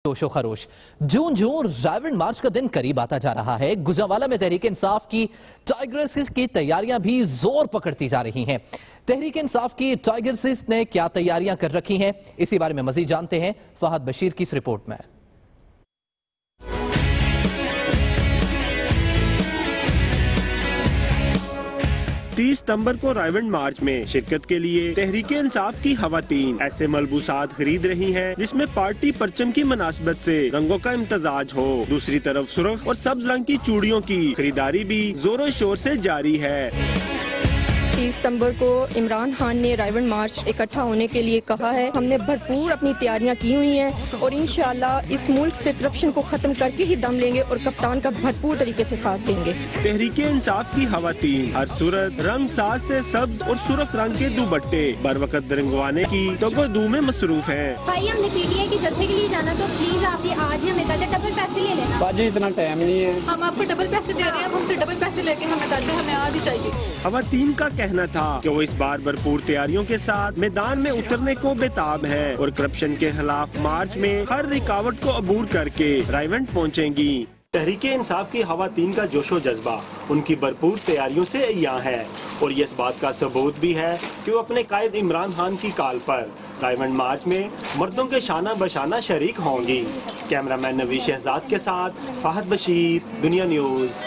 जोश و खरोश। जून जून रायवेंड मार्च का दिन करीब आता जा रहा है। गुजरांवाला में तहरीक इंसाफ की टाइगर्स की तैयारियां भी जोर पकड़ती जा रही हैं। तहरीक इंसाफ की टाइगर्स ने क्या तैयारियां कर रखी हैं, इसी बारे में मजीद जानते हैं फहद बशीर की इस रिपोर्ट में। 30 सितंबर को रायवेंड मार्च में शिरकत के लिए तहरीक इंसाफ की खवातीन ऐसे मलबूसात खरीद रही हैं जिसमें पार्टी परचम की मुनासबत से रंगों का इम्तजाज हो। दूसरी तरफ सुर्ख और सब्ज रंग की चूड़ियों की खरीदारी भी जोरों शोर से जारी है। 30 सितंबर को इमरान खान ने रायवेंड मार्च इकट्ठा होने के लिए कहा है। हमने भरपूर अपनी तैयारियां की हुई हैं और इंशाअल्लाह इस मुल्क से करप्शन को खत्म करके ही दम लेंगे और कप्तान का भरपूर तरीके से साथ देंगे। तहरीक इंसाफ की खवातीन हर सूरत रंग साज से सब्ज और सुर्ख रंग के दुपट्टे बर वक्त रंगवाने की तगोदू में मसरूफ है। भाई हमने पीटीआई की जलसे के लिए जाना, तो प्लीज आप ये आज ही हमें डबल पैसे ले लेना। बाजी इतना टाइम नहीं है, हम आपको डबल पैसे दे रहे हैं, हमसे डबल पैसे लेके हमें आज ही चाहिए। खवातीन का कहना था कि वो इस बार भरपूर तैयारियों के साथ मैदान में उतरने को बेताब है और करप्शन के खिलाफ मार्च में हर रुकावट को अबूर करके रायवेंड पहुंचेंगी। तहरीक इंसाफ की खवातीन का जोशो जज्बा उनकी भरपूर तैयारियों से यहाँ है और ये इस बात का सबूत भी है कि वो अपने कायद इमरान खान की कॉल पर रायवेंड मार्च में मर्दों के शाना बशाना शरीक होंगी। कैमरामैन नवी शहजाद के साथ फहद बशीर, दुनिया न्यूज़।